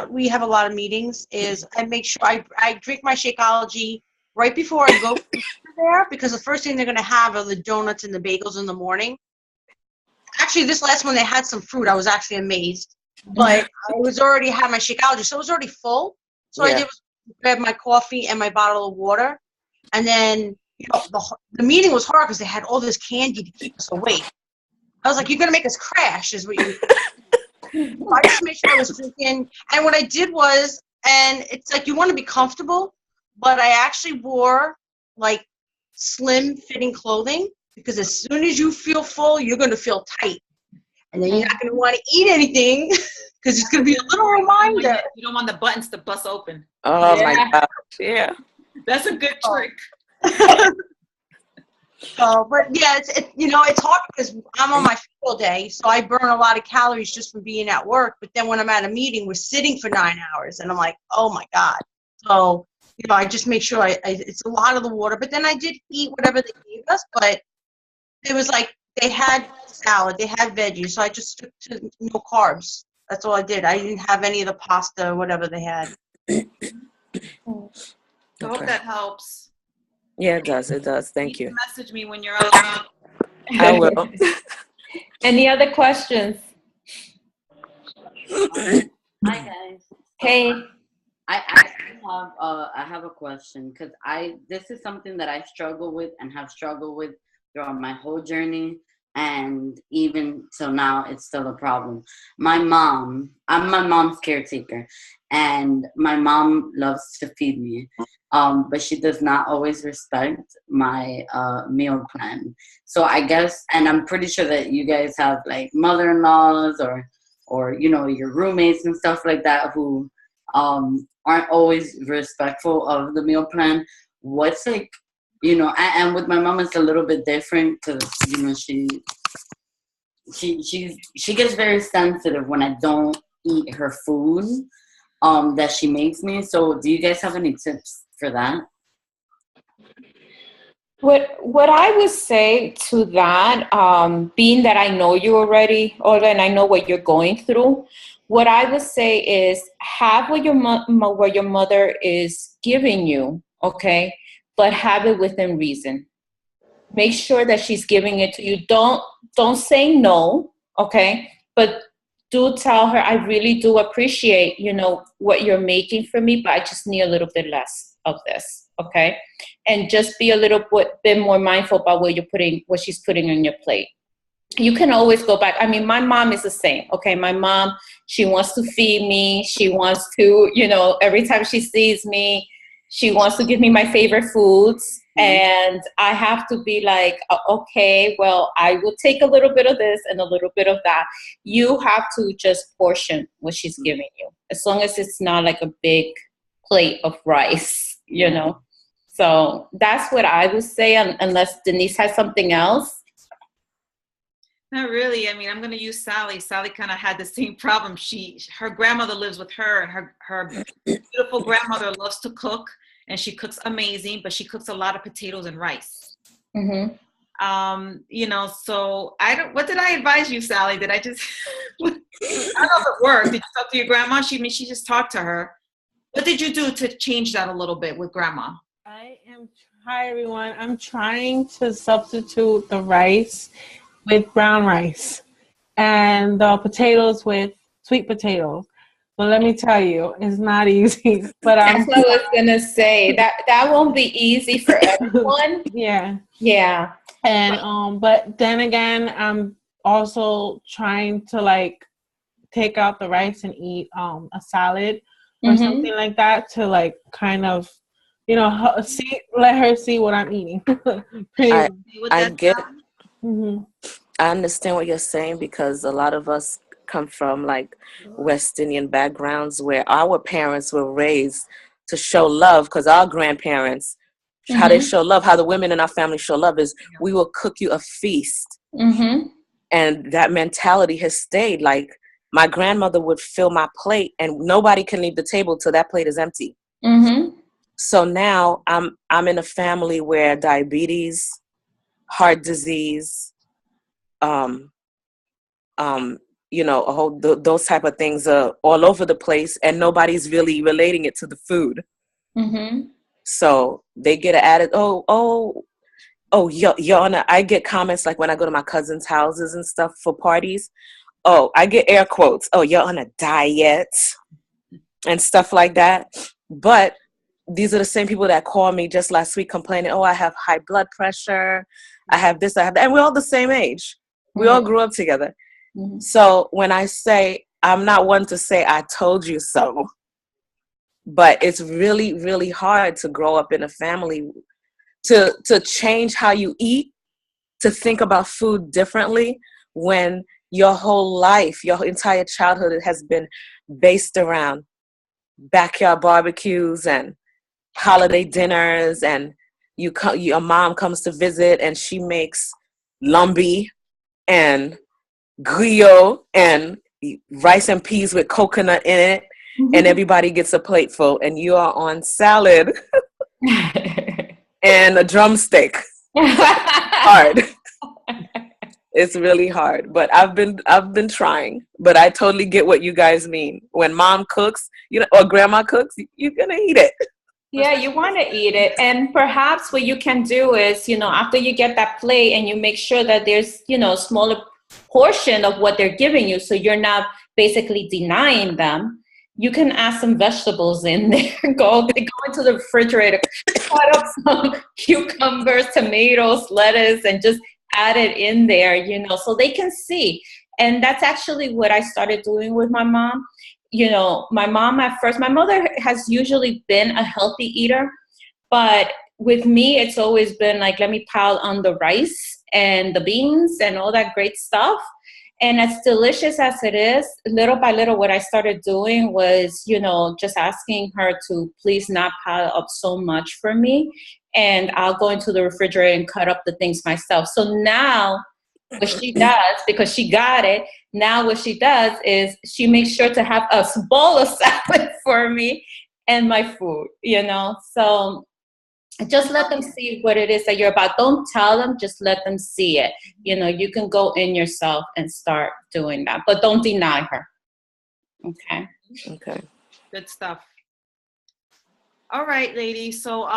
we have a lot of meetings, is I make sure I drink my Shakeology right before I go there, because the first thing they're going to have are the donuts and the bagels in the morning. Actually, this last one, they had some fruit. I was actually amazed. But I was already had my Shakeology, so it was already full. So I did was grab my coffee and my bottle of water. And then, the meeting was hard because they had all this candy to keep us awake. I was like, you're going to make us crash, is what you I just made sure I was drinking. And what I did was, and it's like you want to be comfortable, but I actually wore like slim fitting clothing, because as soon as you feel full, you're going to feel tight. And then you're not going to want to eat anything because it's going to be a little reminder. You don't want the buttons to bust open. Oh my gosh, yeah. That's a good trick. But yeah, it's hard because I'm on my field day, so I burn a lot of calories just from being at work. But then when I'm at a meeting, we're sitting for 9 hours, and I'm like, oh my God. So, I just make sure it's a lot of the water. But then I did eat whatever they gave us, but it was like they had salad, they had veggies, so I just stuck to no carbs. That's all I did. I didn't have any of the pasta or whatever they had. I hope that helps. Yeah, it does. It does. Thank you. Message me when you're out. I will. Any other questions? Hi guys. Hey. I actually have a question, because this is something that I struggle with and have struggled with throughout my whole journey, and even till now it's still a problem. I'm my mom's caretaker, and my mom loves to feed me, but she does not always respect my meal plan. So I guess, and I'm pretty sure that you guys have like mother-in-laws or your roommates and stuff like that who aren't always respectful of the meal plan. What's like, and with my mom it's a little bit different, because she gets very sensitive when I don't eat her food that she makes me. So do you guys have any tips for that? What I would say to that, being that I know you already, and I know what you're going through, what I would say is have what your mother is giving you, okay, but have it within reason. Make sure that she's giving it to you. Don't say no, okay, but do tell her, I really do appreciate, what you're making for me, but I just need a little bit less of this, okay? And just be a little bit more mindful about what she's putting on your plate. You can always go back. I mean, my mom is the same, okay? My mom, she wants to feed me. She wants to, every time she sees me, she wants to give me my favorite foods. And I have to be like, okay, well, I will take a little bit of this and a little bit of that. You have to just portion what she's giving you, as long as it's not like a big plate of rice, So that's what I would say, unless Denise has something else. Not really. I mean, I'm going to use Sally. Sally kind of had the same problem. Her grandmother lives with her, and her beautiful grandmother loves to cook, and she cooks amazing, but she cooks a lot of potatoes and rice. Mm-hmm. So what did I advise you, Sally? Did I just, I don't know if it worked. Did you talk to your grandma? She just talked to her. What did you do to change that a little bit with grandma? Hi everyone. I'm trying to substitute the rice with brown rice and the potatoes with sweet potatoes. But let me tell you, it's not easy. But that's what I was gonna say. That won't be easy for everyone. Yeah. And but then again, I'm also trying to take out the rice and eat a salad or something like that to kind of let her see what I'm eating. I get. Mm-hmm. I understand what you're saying, because a lot of us come from West Indian backgrounds where our parents were raised to show love, because our grandparents, how they show love, how the women in our family show love is we will cook you a feast. Mm-hmm. And that mentality has stayed. My grandmother would fill my plate and nobody can leave the table till that plate is empty. Mm-hmm. So now I'm in a family where diabetes, heart disease, you know, those type of things are all over the place, and nobody's really relating it to the food. Mm-hmm. So they get added. You're on I get comments like when I go to my cousin's houses and stuff for parties. Oh, I get air quotes. Oh, you're on a diet and stuff like that. But these are the same people that called me just last week complaining, oh, I have high blood pressure. I have this, I have that. And we're all the same age. We all grew up together. Mm-hmm. So when I say, I'm not one to say, I told you so. But it's really, really hard to grow up in a family, to change how you eat, to think about food differently when your whole life, your entire childhood has been based around backyard barbecues and holiday dinners, and your mom comes to visit and she makes lambi and griot and rice and peas with coconut in it, and everybody gets a plate full, and you are on salad and a drumstick. Hard. It's really hard, but I've been trying. But I totally get what you guys mean. When mom cooks, you know, or grandma cooks, you're gonna eat it. Yeah, you want to eat it. And perhaps what you can do is, you know, after you get that plate and you make sure that there's, you know, a smaller portion of what they're giving you, so you're not basically denying them, you can add some vegetables in there. Go into the refrigerator, cut up some cucumbers, tomatoes, lettuce, and just add it in there, you know, so they can see. And that's actually what I started doing with my mom. You know, my mom at first, my mother has usually been a healthy eater, but with me, it's always been like, let me pile on the rice and the beans and all that great stuff. And as delicious as it is, little by little, what I started doing was, you know, just asking her to please not pile up so much for me. And I'll go into the refrigerator and cut up the things myself. So now what she does, because she got it, now what she does is she makes sure to have a bowl of salad for me and my food, you know. So just let them see what it is that you're about. Don't tell them, just let them see it. You know, you can go in yourself and start doing that, but don't deny her. Okay. Okay. Good stuff. All right, ladies. So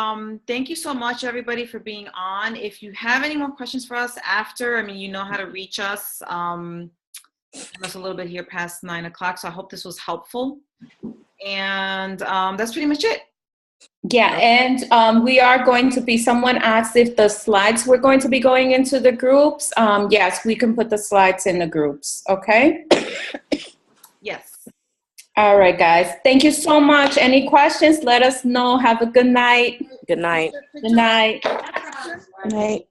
thank you so much, everybody, for being on. If you have any more questions for us after, I mean, you know how to reach us. It's a little bit here past 9 o'clock, so I hope this was helpful. And that's pretty much it. Yeah, and we are going to be, someone asked if the slides were going to be going into the groups. Yes, we can put the slides in the groups, okay? Yes. All right, guys. Thank you so much. Any questions, let us know. Have a good night. Good night. Good night. Good night.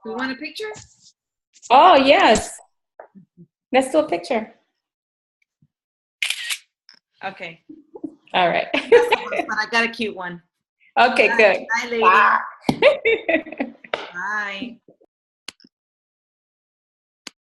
You want a picture? Oh, yes. Let's do a picture. Okay. All right. But I got a cute one. Okay, good. Bye, ladies. Bye. Bye.